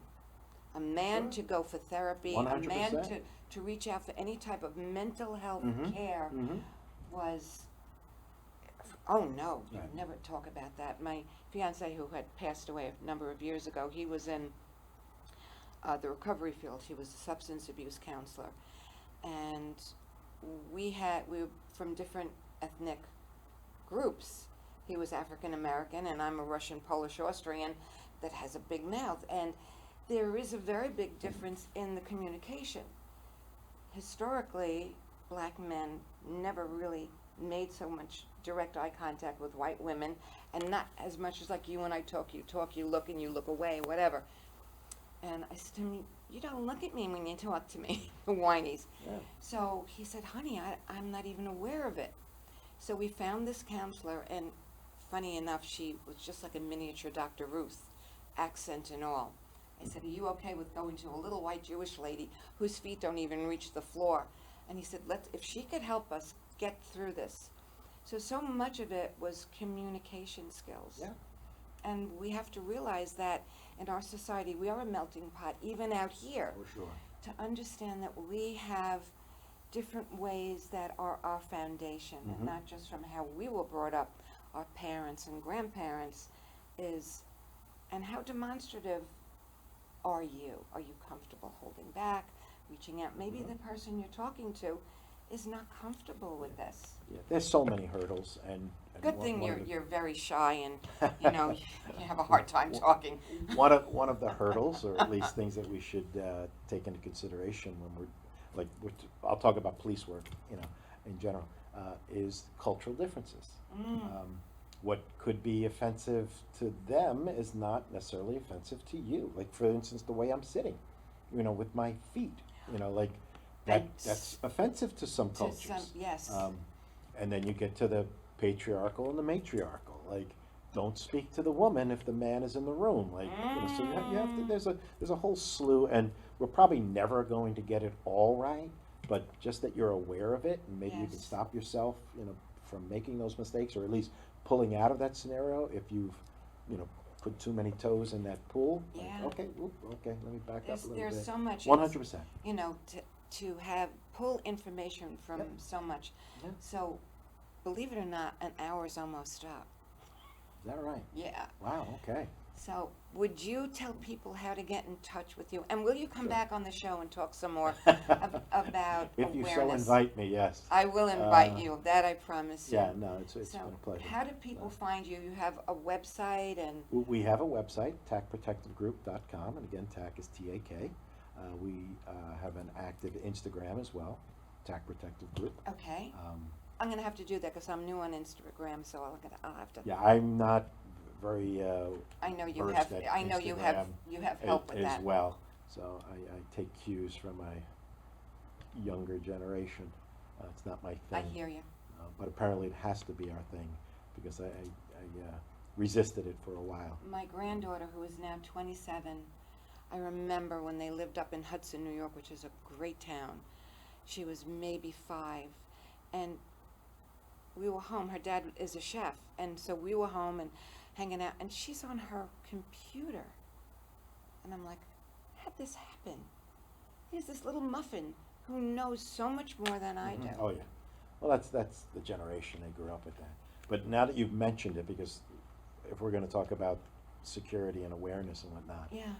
A man Sure. to go for therapy, 100%. a man to reach out for any type of mental health Mhm. care Mhm. was, oh no, you Right. never talk about that. My fiance, who had passed away a number of years ago, he was in the recovery field. He was a substance abuse counselor. And we were from different ethnic groups. He was African American, and I'm a Russian, Polish, Austrian that has a big mouth. And there is a very big difference in the communication. Historically, black men never really made so much direct eye contact with white women, and not as much as like you and I talk, you look, and you look away, whatever. And I said to him, you don't look at me when you talk to me, the whinies. Yeah. So he said, honey, I'm not even aware of it. So we found this counselor, and funny enough, she was just like a miniature Dr. Ruth, accent and all. I said, are you okay with going to a little white Jewish lady whose feet don't even reach the floor? And he said, if she could help us get through this. So much of it was communication skills. Yeah. And we have to realize that in our society, we are a melting pot, even out here, For sure. to understand that we have different ways that are our foundation, Mhm. and not just from how we were brought up, our parents and grandparents, and how demonstrative are you? Are you comfortable holding back, reaching out? Maybe Mhm. the person you're talking to is not comfortable with this. Yeah, there's so many hurdles, and Good one- thing one of the- you're very shy, and you have a hard time talking. One of the hurdles, or at least things that we should take into consideration when I'll talk about police work, in general, is cultural differences. What could be offensive to them is not necessarily offensive to you. Like, for instance, the way I'm sitting. with my feet, like that. And That's offensive to some to cultures. some, yes. And then you get to the patriarchal and the matriarchal, like don't speak to the woman if the man is in the room, like so you have to. There's a whole slew, and we're probably never going to get it all right, but just that you're aware of it, and maybe you can Yes. stop yourself, from making those mistakes, or at least pulling out of that scenario if you've, put too many toes in that pool. Like, Yeah. okay, let me back up a little There's bit. so much. 100%. To have pull information from Yep. so much. Yeah. So, believe it or not, an hour's almost up. Is that right? Yeah. Wow. Okay. So, would you tell people how to get in touch with you? And will you come Sure. back on the show and talk some more about If you awareness? so invite me, yes. I will invite Uh, you. That I promise you. Yeah, no, it's So, been a pleasure. how do people Uh, find you? You have a website and We have a website, tacprotectivegroup.com, and again, TAC is TAK. We have an active Instagram as well, TAC Protective Group. okay. Um, I'm gonna have to do that because I'm new on Instagram, so I'll have to. yeah, I'm not very I know you versed have. at I know you have. You have help with as that. well. So I take cues from my younger generation. It's not my thing. I hear you. But apparently it has to be our thing because I resisted it for a while. My granddaughter, who is now 27, I remember when they lived up in Hudson, New York, which is a great town. She was maybe 5, and we were home. Her dad is a chef, and so we were home and hanging out, and she's on her computer. And I'm like, how'd this happen? Here's this little muffin who knows so much more than I do. Oh yeah, well that's the generation they grew up with that. But now that you've mentioned it, because if we're going to talk about security and awareness and whatnot, Yeah.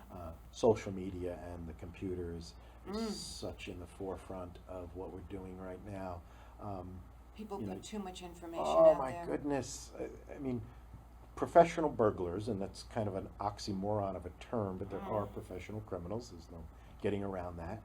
social media and the computers Mm. is such in the forefront of what we're doing right now. People you know, put too much information Oh out my there. goodness! I mean, professional burglars, and that's kind of an oxymoron of a term, but there are professional criminals. There's no getting around that.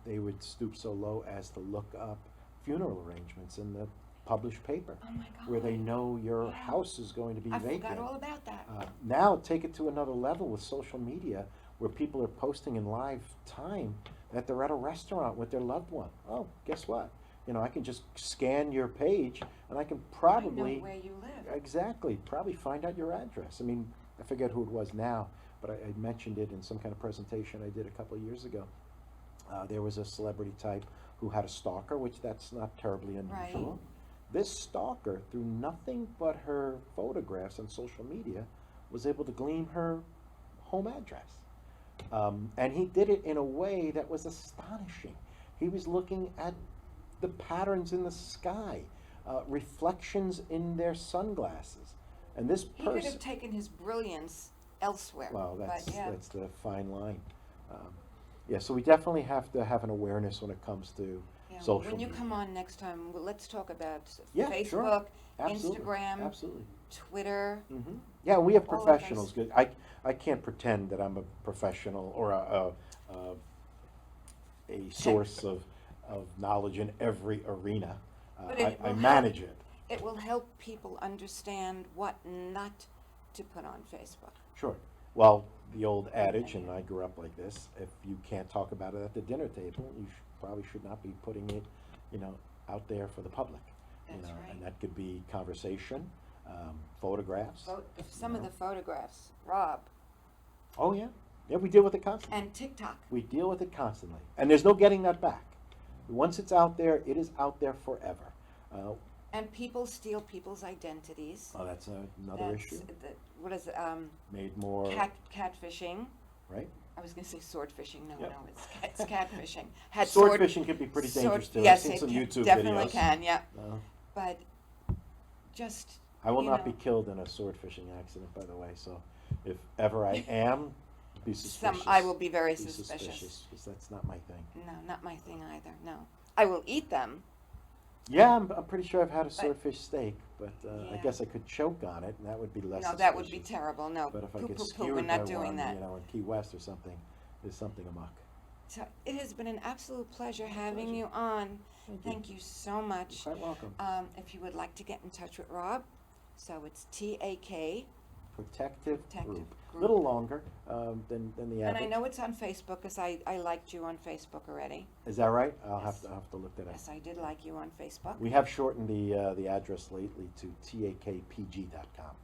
They would stoop so low as to look up funeral arrangements in the published paper, Oh my God. where they know your Yeah. house is going to be I vacant. forgot all about that. Now take it to another level with social media, where people are posting in live time that they're at a restaurant with their loved one. Oh, guess what? I can just scan your page, and I can probably I know where you live. exactly probably find out your address. I mean, I forget who it was now, but I mentioned it in some kind of presentation I did a couple of years ago. There was a celebrity type who had a stalker, which that's not terribly unusual. Right. This stalker, through nothing but her photographs on social media, was able to glean her home address. And he did it in a way that was astonishing. He was looking at the patterns in the sky, reflections in their sunglasses. And this He could person, have taken his brilliance elsewhere. well, but yeah. that's the fine line. Yeah, so we definitely have to have an awareness when it comes to Yeah, social when you media. come on next time, let's talk about Yeah, Facebook, sure. Absolutely. Instagram, Absolutely. Twitter. Hmm. Yeah, we have All of professionals. those. I can't pretend that I'm a professional or a source of knowledge in every arena. But it I will manage help. it. It will help people understand what not to put on Facebook. Sure. Well, the old adage, and I grew up like this: if you can't talk about it at the dinner table, you probably should not be putting it, out there for the public. That's right. And that could be conversation, photographs. Some of the photographs, Rob, Oh yeah, yeah. We deal with it constantly. and TikTok. We deal with it constantly, and there's no getting that back. Once it's out there, it is out there forever. And people steal people's identities. Oh, that's another That's issue. what is it? Made more Catfishing. right. I was going to say sword fishing. No, Yep. no, it's catfishing. Sword fishing can be pretty dangerous too. Yes, I've seen it some can, YouTube definitely videos. can. Yeah, Uh, but just I will you not be know, killed in a sword fishing accident, by the way. So, if ever I am, be suspicious. I will be very Be suspicious. because that's not my thing. No, not my thing either. No, I will eat them. Yeah, I'm pretty sure I've had a swordfish steak, but I Yeah. guess I could choke on it, and that would be less. No, that would be suspicious. terrible. No, But if I poo, get poo, poo. skewered We're not by doing one, that. in Key West or something, there's something amok. So it has been an absolute pleasure having pleasure. you on. Thank you. Thank you so much. You're quite welcome. If you would like to get in touch with Rob, so it's TAK Protective Protective Group. A Group. little longer than the And average. I know it's on Facebook, because I liked you on Facebook already. Is that right? I'll Yes. have to look that up. Yes, I did like you on Facebook. We have shortened the address lately to takpg.com.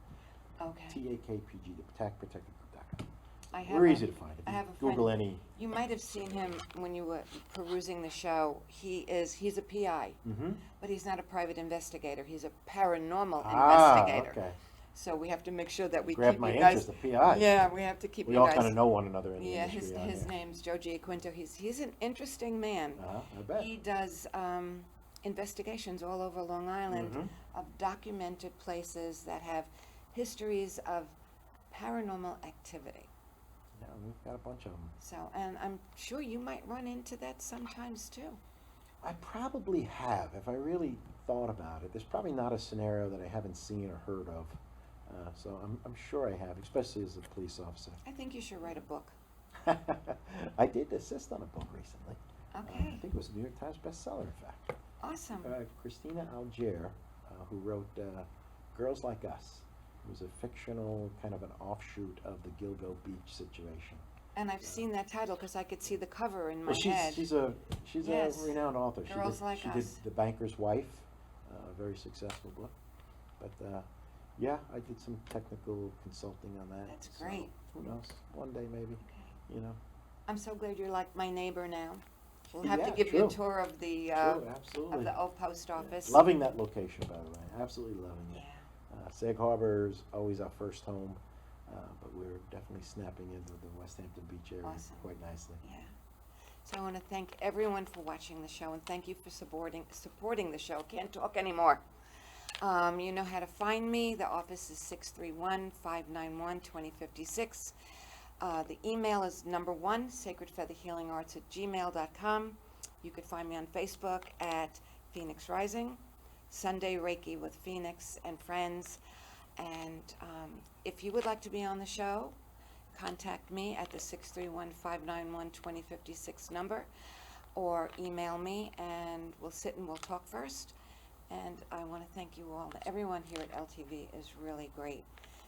Okay. takpg, the protectivegroup.com. I have We're a- easy to find. If I you have a Google friend- any. You might have seen him when you were perusing the show. He's a PI, Mm-hmm. but he's not a private investigator. He's a paranormal Ah, investigator. okay. So we have to make sure that we Grabbed keep my you guys. interest, the PI. Yeah, we have to keep We you all guys. kind of know one another in the Yeah, industry. out his here. name's Joe Giaquinto. He's an interesting man. I bet. He does investigations all over Long Island Mhm. of documented places that have histories of paranormal activity. Yeah, we've got a bunch of them. So, and I'm sure you might run into that sometimes too. I probably have, if I really thought about it. There's probably not a scenario that I haven't seen or heard of. So I'm sure I have, especially as a police officer. I think you should write a book. I did assist on a book recently. I Okay, think it was a New York Times bestseller, in fact. awesome. Christina Algier, who wrote Girls Like Us. It was a fictional kind of an offshoot of the Gilgo Beach situation. And I've seen that title because I could see the cover in my Well, head. she's Yes. a renowned author. Girls Like she Us. did The Banker's Wife, a very successful book. But yeah, I did some technical consulting on that. That's so great. who knows? One day maybe. Okay. You know. I'm so glad you're like my neighbor now. We'll have to Yeah, give you a true. tour of the True, absolutely. of the old post office. Loving that location, by the way. Absolutely loving it. Yeah. Sag Harbor's always our first home, but we're definitely snapping into the West Hampton Beach area Awesome. quite nicely. Yeah. So I want to thank everyone for watching the show, and thank you for supporting the show. Can't talk anymore. You know how to find me. The office is 631-591-2056. The email is #1, sacredfeatherhealingarts@gmail.com. You could find me on Facebook at Phoenix Rising, Sunday Reiki with Phoenix and Friends. And if you would like to be on the show, contact me at the 631-591-2056 number, or email me, and we'll sit and we'll talk first. And I want to thank you all. Everyone here at LTV is really great.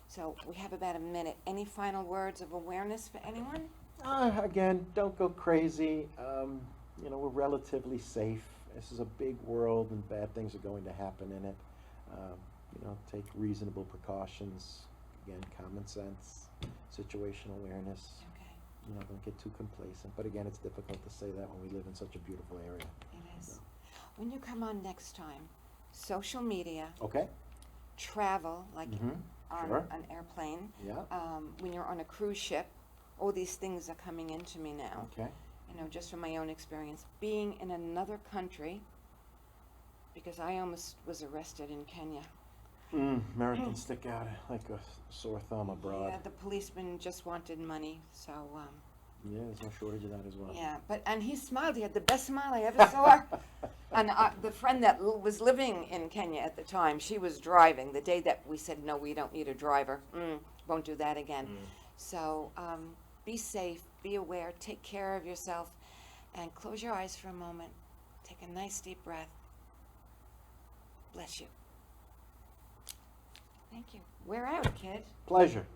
So we have about a minute. Any final words of awareness for anyone? Again, don't go crazy. You know, we're relatively safe. This is a big world, and bad things are going to happen in it. You know, take reasonable precautions. Again, common sense, situational awareness. Okay, You know, don't get too complacent. But again, it's difficult to say that when we live in such a beautiful area. it is. So. When you come on next time, social media, Okay. travel, like Mhm. on Sure. an airplane, Yeah. when you're on a cruise ship, all these things are coming into me now. Okay. You know, just from my own experience, being in another country, because I almost was arrested in Kenya. Americans stick out like a sore thumb abroad. Yeah, the policeman just wanted money, so, Yeah, there's no shortage of that as well. yeah. And he smiled, he had the best smile I ever saw. And the friend that was living in Kenya at the time, she was driving. The day that we said, no, we don't need a driver, won't do that again. So, be safe, be aware, take care of yourself, and close your eyes for a moment. Take a nice deep breath. Bless you. Thank you. We're out, kid. Pleasure.